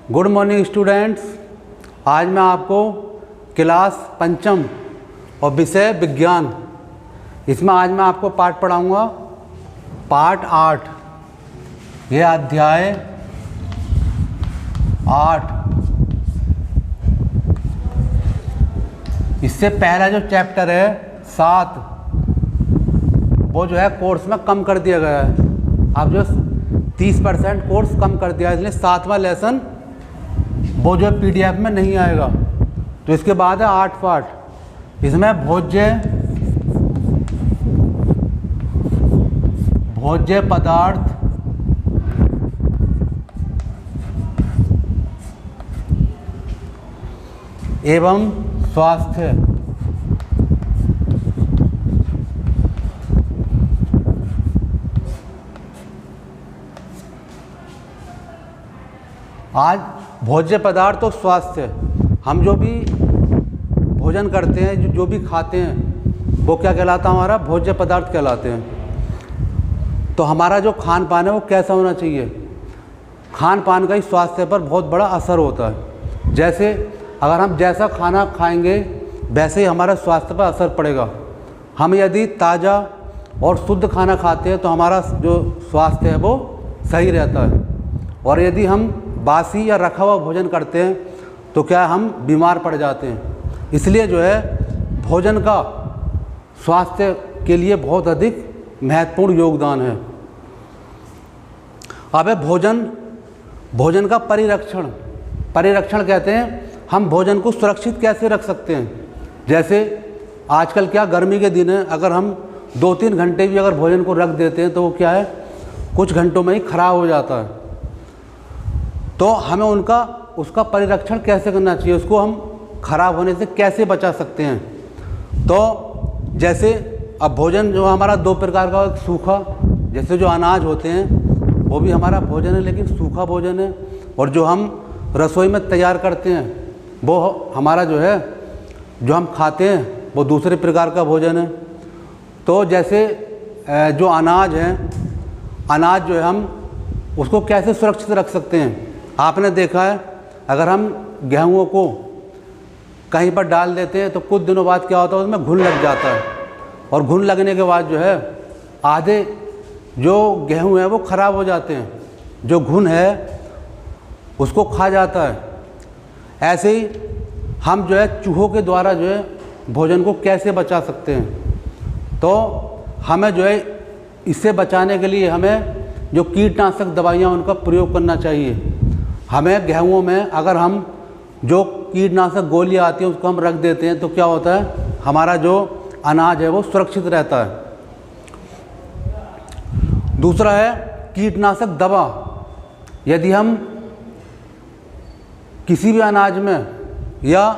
Good morning students. आज मैं आपको क्लास पंचम और विषय विज्ञान, इसमें आज मैं आपको पाठ पढ़ाऊंगा पाठ 8। यह अध्याय 8। इससे पहला जो चैप्टर है 7, वो जो है कोर्स में कम कर दिया गया है। अब जो 30% कोर्स कम कर दिया है, इसलिए 7वां लेसन वो जो PDF में नहीं आएगा। तो इसके बाद है 8 पाठ। इसमें भोज्य पदार्थ एवं स्वास्थ्य। आज भोज्य पदार्थ और स्वास्थ्य, हम जो भी भोजन करते हैं, जो भी खाते हैं, वो क्या कहलाता है? हमारा भोज्य पदार्थ कहलाते हैं। तो हमारा जो खान पान है वो कैसा होना चाहिए? खान पान का ही स्वास्थ्य पर बहुत बड़ा असर होता है। जैसे अगर हम जैसा खाना खाएंगे वैसे ही हमारा स्वास्थ्य पर असर पड़ेगा। हम यदि ताज़ा और शुद्ध खाना खाते हैं तो हमारा जो स्वास्थ्य है वो सही रहता है, और यदि हम बासी या रखा हुआ भोजन करते हैं तो क्या हम बीमार पड़ जाते हैं। इसलिए जो है भोजन का स्वास्थ्य के लिए बहुत अधिक महत्वपूर्ण योगदान है। अब है भोजन का परिरक्षण कहते हैं हम भोजन को सुरक्षित कैसे रख सकते हैं। जैसे आजकल क्या गर्मी के दिन है, अगर हम 2-3 घंटे भी अगर भोजन को रख देते हैं तो वो क्या है, कुछ घंटों में ही खराब हो जाता है। तो हमें उसका परिरक्षण कैसे करना चाहिए, उसको हम खराब होने से कैसे बचा सकते हैं। तो जैसे अब भोजन जो हमारा 2 प्रकार का, सूखा, जैसे जो अनाज होते हैं वो भी हमारा भोजन है लेकिन सूखा भोजन है, और जो हम रसोई में तैयार करते हैं वो हमारा जो है, जो हम खाते हैं वो दूसरे प्रकार का भोजन है। तो जैसे जो अनाज है, अनाज जो है हम उसको कैसे सुरक्षित रख सकते हैं। आपने देखा है अगर हम गेहूँ को कहीं पर डाल देते हैं तो कुछ दिनों बाद क्या होता है, उसमें घुन लग जाता है, और घुन लगने के बाद जो है आधे जो गेहूँ है वो ख़राब हो जाते हैं, जो घुन है उसको खा जाता है। ऐसे ही हम जो है चूहों के द्वारा जो है भोजन को कैसे बचा सकते हैं। तो हमें जो है इससे बचाने के लिए हमें जो कीटनाशक दवाइयाँ उनका प्रयोग करना चाहिए। हमें गेहूँ में अगर हम जो कीटनाशक गोलियाँ आती हैं उसको हम रख देते हैं तो क्या होता है, हमारा जो अनाज है वो सुरक्षित रहता है। दूसरा है कीटनाशक दवा। यदि हम किसी भी अनाज में या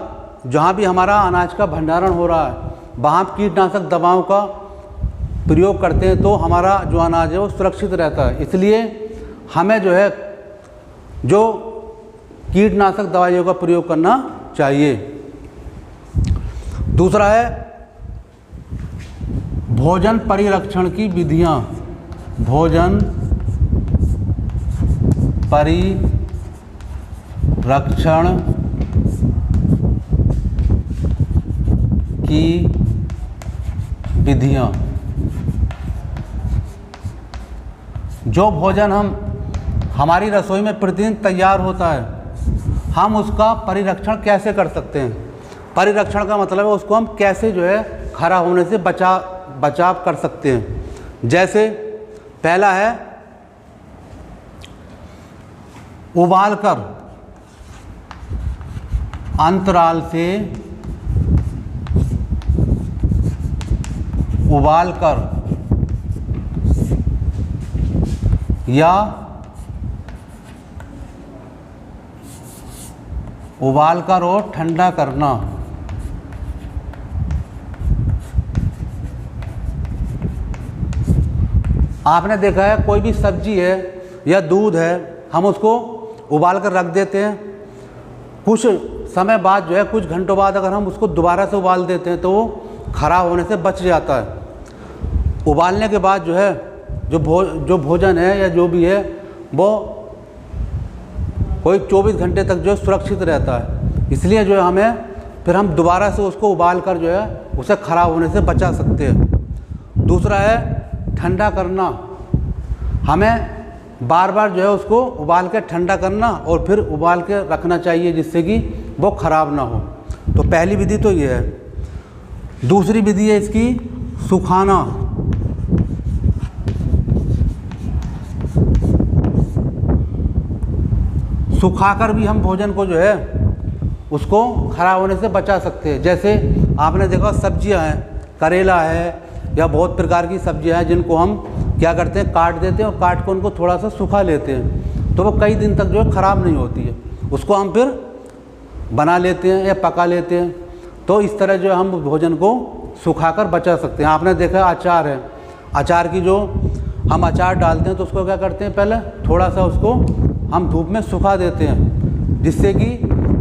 जहाँ भी हमारा अनाज का भंडारण हो रहा है वहाँ कीटनाशक दवाओं का प्रयोग करते हैं तो हमारा जो अनाज है वो सुरक्षित रहता है। इसलिए हमें जो है जो कीटनाशक दवाइयों का प्रयोग करना चाहिए। दूसरा है भोजन परिरक्षण की विधियाँ। भोजन परिरक्षण की विधियाँ। जो भोजन हमारी रसोई में प्रतिदिन तैयार होता है, हम उसका परिरक्षण कैसे कर सकते हैं। परिरक्षण का मतलब है उसको हम कैसे जो है खराब होने से बचाव कर सकते हैं। जैसे पहला है उबालकर अंतराल से उबालकर और ठंडा करना। आपने देखा है कोई भी सब्जी है या दूध है, हम उसको उबाल कर रख देते हैं, कुछ समय बाद जो है, कुछ घंटों बाद अगर हम उसको दोबारा से उबाल देते हैं तो वो खराब होने से बच जाता है। उबालने के बाद जो है जो भोजन है या जो भी है वो कोई 24 घंटे तक जो है सुरक्षित रहता है। इसलिए जो है हमें फिर हम दोबारा से उसको उबाल कर जो है उसे ख़राब होने से बचा सकते हैं। दूसरा है ठंडा करना। हमें बार बार जो है उसको उबाल के ठंडा करना और फिर उबाल के रखना चाहिए जिससे कि वो ख़राब ना हो। तो पहली विधि तो ये है। दूसरी विधि है इसकी सुखाना। सुखाकर भी हम भोजन को जो है उसको ख़राब होने से बचा सकते हैं। जैसे आपने देखा सब्जियां हैं, करेला है या बहुत प्रकार की सब्जियां हैं जिनको हम क्या करते हैं, काट देते हैं और काट के उनको थोड़ा सा सुखा लेते हैं तो वो कई दिन तक जो है ख़राब नहीं होती है। उसको हम फिर बना लेते हैं या पका लेते हैं। तो इस तरह जो है हम भोजन को सुखाकर बचा सकते हैं। आपने देखा अचार है, अचार की जो हम अचार डालते हैं तो उसको क्या करते हैं, पहले थोड़ा सा उसको हम धूप में सुखा देते हैं जिससे कि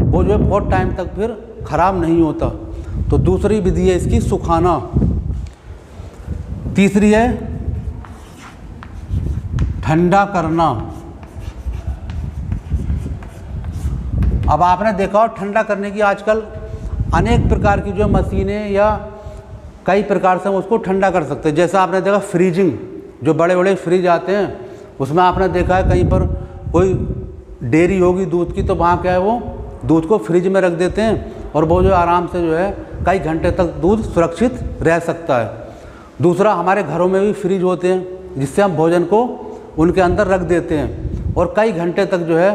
वो जो है बहुत टाइम तक फिर ख़राब नहीं होता। तो दूसरी विधि है इसकी सुखाना। तीसरी है ठंडा करना। अब आपने देखा हो ठंडा करने की आजकल अनेक प्रकार की जो मशीनें या कई प्रकार से हम उसको ठंडा कर सकते हैं। जैसा आपने देखा फ्रीजिंग, जो बड़े बड़े फ्रिज आते हैं उसमें आपने देखा है कहीं पर कोई डेयरी होगी दूध की तो वहाँ क्या है वो दूध को फ्रिज में रख देते हैं और वो जो आराम से जो है कई घंटे तक दूध सुरक्षित रह सकता है। दूसरा हमारे घरों में भी फ्रिज होते हैं जिससे हम भोजन को उनके अंदर रख देते हैं और कई घंटे तक जो है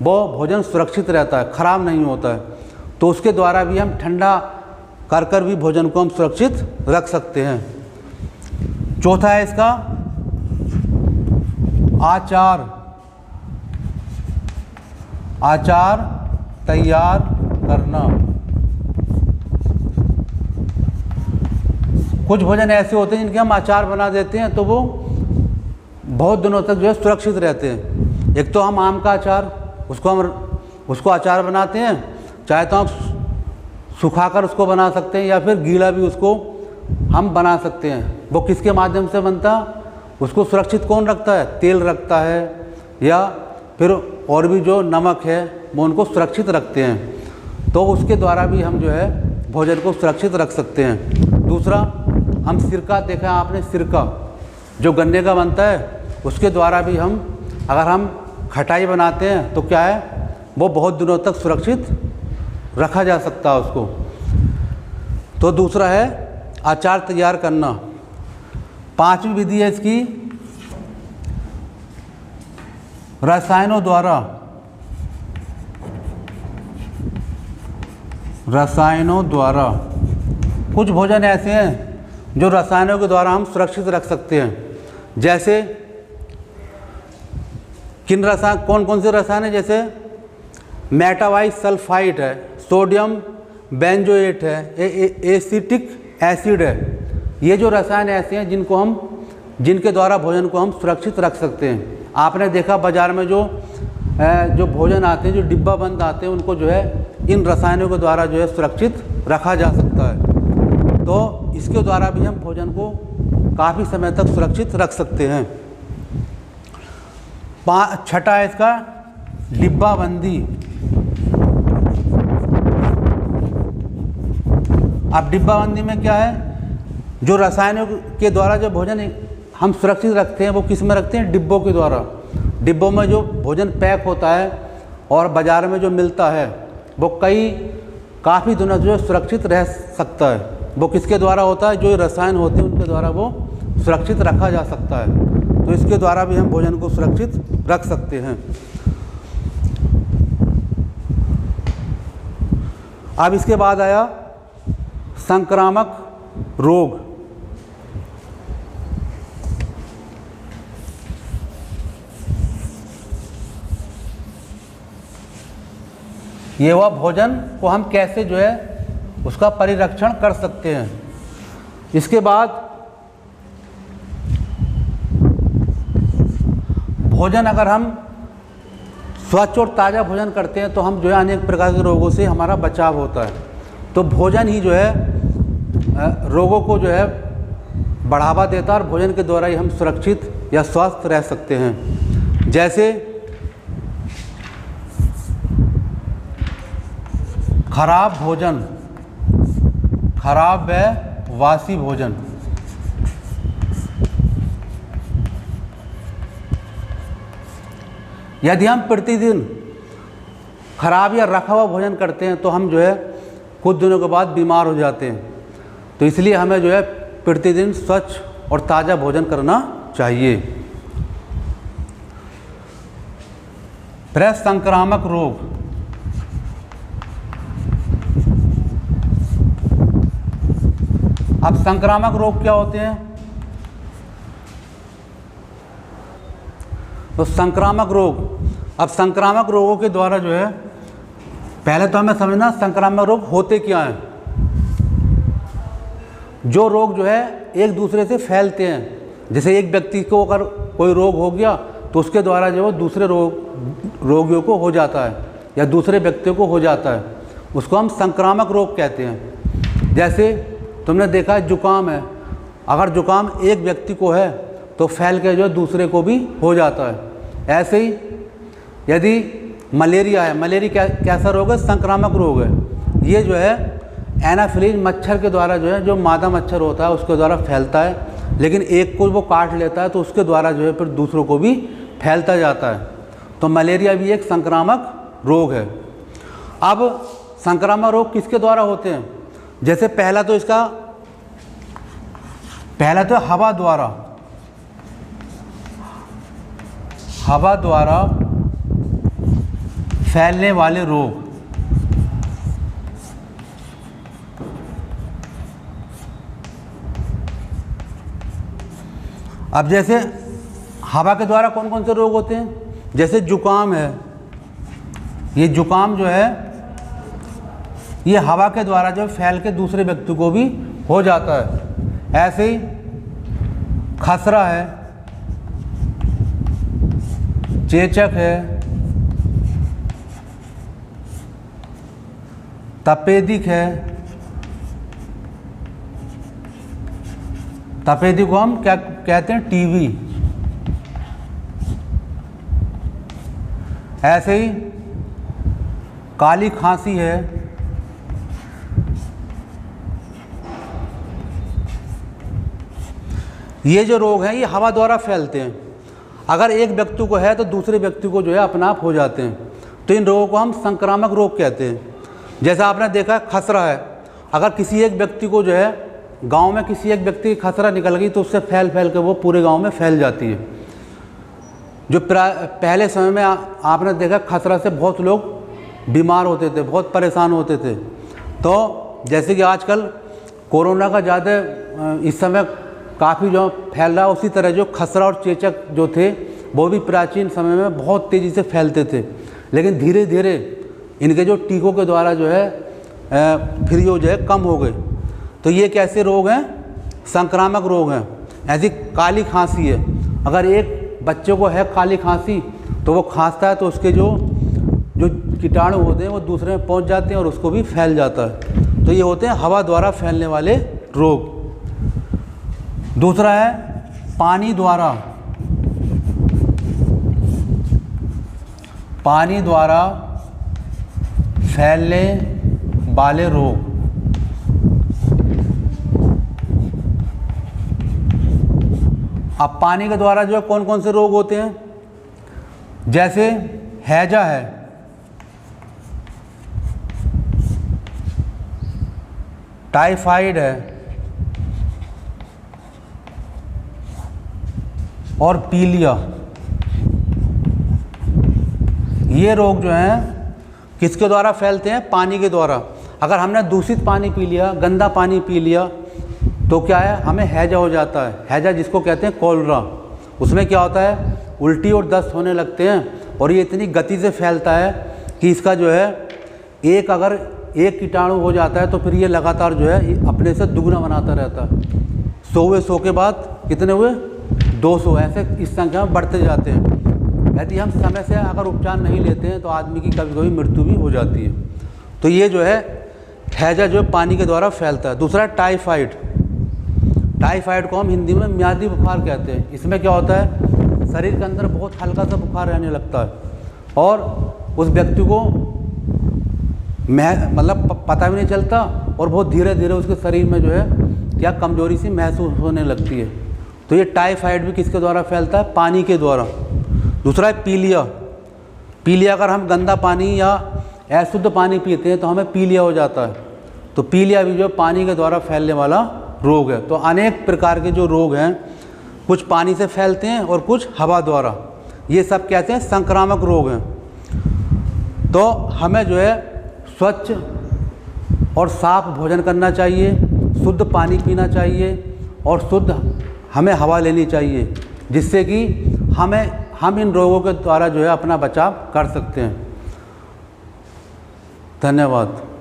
वो भोजन सुरक्षित रहता है, ख़राब नहीं होता है। तो उसके द्वारा भी हम ठंडा कर भी भोजन को हम सुरक्षित रख सकते हैं। चौथा है इसका आचार। आचार तैयार करना। कुछ भोजन ऐसे होते हैं जिनके हम अचार बना देते हैं तो वो बहुत दिनों तक जो है सुरक्षित रहते हैं। एक तो हम आम का अचार, उसको अचार बनाते हैं, चाहे तो हम सुखाकर उसको बना सकते हैं या फिर गीला भी उसको हम बना सकते हैं। वो किसके माध्यम से बनता, उसको सुरक्षित कौन रखता है, तेल रखता है या फिर और भी जो नमक है वो उनको सुरक्षित रखते हैं। तो उसके द्वारा भी हम जो है भोजन को सुरक्षित रख सकते हैं। दूसरा हम सिरका, देखा है आपने सिरका जो गन्ने का बनता है उसके द्वारा भी हम अगर हम खटाई बनाते हैं तो क्या है वो बहुत दिनों तक सुरक्षित रखा जा सकता है उसको। तो दूसरा है अचार तैयार करना। पांचवी विधि है इसकी रसायनों द्वारा। रसायनों द्वारा कुछ भोजन ऐसे हैं जो रसायनों के द्वारा हम सुरक्षित रख सकते हैं। जैसे किन रसायन, कौन कौन से रसायन है, जैसे मेटावाइट सल्फाइड है, सोडियम बेंजोएट है, एसिटिक एसिड है। ये जो रसायन ऐसे हैं जिनके द्वारा भोजन को हम सुरक्षित रख सकते हैं। आपने देखा बाज़ार में जो भोजन आते हैं, जो डिब्बा बंद आते हैं, उनको जो है इन रसायनों के द्वारा जो है सुरक्षित रखा जा सकता है। तो इसके द्वारा भी हम भोजन को काफ़ी समय तक सुरक्षित रख सकते हैं। छठा है इसका डिब्बाबंदी। अब डिब्बाबंदी में क्या है, जो रसायनों के द्वारा जो भोजन हम सुरक्षित रखते हैं वो किस में रखते हैं, डिब्बों के द्वारा। डिब्बों में जो भोजन पैक होता है और बाज़ार में जो मिलता है वो काफ़ी दिनों जो सुरक्षित रह सकता है। वो किसके द्वारा होता है, जो रसायन होते हैं उनके द्वारा वो सुरक्षित रखा जा सकता है। तो इसके द्वारा भी हम भोजन को सुरक्षित रख सकते हैं। अब इसके बाद आया संक्रामक रोग। ये वह भोजन को हम कैसे जो है उसका परिरक्षण कर सकते हैं। इसके बाद भोजन अगर हम स्वच्छ और ताज़ा भोजन करते हैं तो हम जो है अनेक प्रकार के रोगों से हमारा बचाव होता है। तो भोजन ही जो है रोगों को जो है बढ़ावा देता है और भोजन के द्वारा ही हम सुरक्षित या स्वस्थ रह सकते हैं। जैसे खराब भोजन, खराब व वासी भोजन। यदि हम प्रतिदिन खराब या रखा हुआ भोजन करते हैं तो हम जो है कुछ दिनों के बाद बीमार हो जाते हैं। तो इसलिए हमें जो है प्रतिदिन स्वच्छ और ताज़ा भोजन करना चाहिए। फिर संक्रामक रोग। अब संक्रामक रोग क्या होते हैं? तो संक्रामक रोग, अब संक्रामक रोगों के द्वारा जो है पहले तो हमें समझना संक्रामक रोग होते क्या हैं। जो रोग जो है एक दूसरे से फैलते हैं, जैसे एक व्यक्ति को अगर कोई रोग हो गया तो उसके द्वारा जो है दूसरे रोगियों को हो जाता है या दूसरे व्यक्तियों को हो जाता है, उसको हम संक्रामक रोग कहते हैं। जैसे तुमने देखा है जुकाम है, अगर जुकाम एक व्यक्ति को है तो फैल के जो है दूसरे को भी हो जाता है। ऐसे ही यदि मलेरिया है, मलेरिया कैसा रोग है? संक्रामक रोग है। ये जो है एनाफिलीज मच्छर के द्वारा जो है, जो मादा मच्छर होता है उसके द्वारा फैलता है, लेकिन एक को वो काट लेता है तो उसके द्वारा जो है फिर दूसरों को भी फैलता जाता है। तो मलेरिया भी एक संक्रामक रोग है। अब संक्रामक रोग किसके द्वारा होते हैं? जैसे पहला तो हवा द्वारा फैलने वाले रोग। अब जैसे हवा के द्वारा कौन कौन से रोग होते हैं? जैसे जुकाम है, ये जुकाम जो है ये हवा के द्वारा जो फैल के दूसरे व्यक्ति को भी हो जाता है। ऐसे ही खसरा है, चेचक है, तपेदिक है। तपेदिक को हम क्या कहते हैं? टीबी। ऐसे ही काली खांसी है, ये जो रोग हैं ये हवा द्वारा फैलते हैं। अगर एक व्यक्ति को है तो दूसरे व्यक्ति को जो है अपने आप हो जाते हैं। तो इन रोगों को हम संक्रामक रोग कहते हैं। जैसा आपने देखा खसरा है, अगर किसी एक व्यक्ति को जो है गांव में किसी एक व्यक्ति की खसरा निकल गई तो उससे फैल के वो पूरे गांव में फैल जाती है। जो पहले समय में आपने देखा खसरा से बहुत लोग बीमार होते थे, बहुत परेशान होते थे। तो जैसे कि आजकल कोरोना का ज़्यादा इस समय काफ़ी जो फैल रहा है, उसी तरह जो खसरा और चेचक जो थे वो भी प्राचीन समय में बहुत तेज़ी से फैलते थे, लेकिन धीरे धीरे इनके जो टीकों के द्वारा जो है फिर ये जो है कम हो गए। तो ये कैसे रोग हैं? संक्रामक रोग हैं। ऐसी काली खांसी है, अगर एक बच्चे को है काली खांसी तो वो खांसता है तो उसके जो कीटाणु होते हैं वो दूसरे में पहुंच जाते हैं और उसको भी फैल जाता है। तो ये होते हैं हवा द्वारा फैलने वाले रोग। दूसरा है पानी द्वारा फैलने वाले रोग। अब पानी के द्वारा जो है कौन कौन से रोग होते हैं? जैसे हैजा है, टाइफाइड है और पीलिया। ये रोग जो हैं किसके द्वारा फैलते हैं? पानी के द्वारा। अगर हमने दूषित पानी पी लिया, गंदा पानी पी लिया तो क्या है? हमें हैजा हो जाता है। हैजा जिसको कहते हैं कोलरा। उसमें क्या होता है? उल्टी और दस्त होने लगते हैं और ये इतनी गति से फैलता है कि इसका जो है अगर एक कीटाणु हो जाता है तो फिर ये लगातार जो है अपने से दुगना बनाता रहता है। 100 के बाद कितने हुए? 200। ऐसे इस संख्या में बढ़ते जाते हैं। यदि हम समय से अगर उपचार नहीं लेते हैं तो आदमी की कभी कभी मृत्यु भी हो जाती है। तो ये जो है हैजा जो पानी के द्वारा फैलता है। दूसरा टाइफाइड। टाइफाइड को हम हिंदी में म्यादी बुखार कहते हैं। इसमें क्या होता है? शरीर के अंदर बहुत हल्का सा बुखार रहने लगता है और उस व्यक्ति को मतलब पता भी नहीं चलता और बहुत धीरे धीरे उसके शरीर में जो है क्या कमजोरी सी महसूस होने लगती है। तो ये टाइफाइड भी किसके द्वारा फैलता है? पानी के द्वारा। दूसरा है पीलिया। पीलिया, अगर हम गंदा पानी या अशुद्ध पानी पीते हैं तो हमें पीलिया हो जाता है। तो पीलिया भी जो पानी के द्वारा फैलने वाला रोग है। तो अनेक प्रकार के जो रोग हैं, कुछ पानी से फैलते हैं और कुछ हवा द्वारा, ये सब कहते हैं संक्रामक रोग हैं। तो हमें जो है स्वच्छ और साफ भोजन करना चाहिए, शुद्ध पानी पीना चाहिए और शुद्ध हमें हवा लेनी चाहिए, जिससे कि हम इन रोगों के द्वारा जो है अपना बचाव कर सकते हैं। धन्यवाद।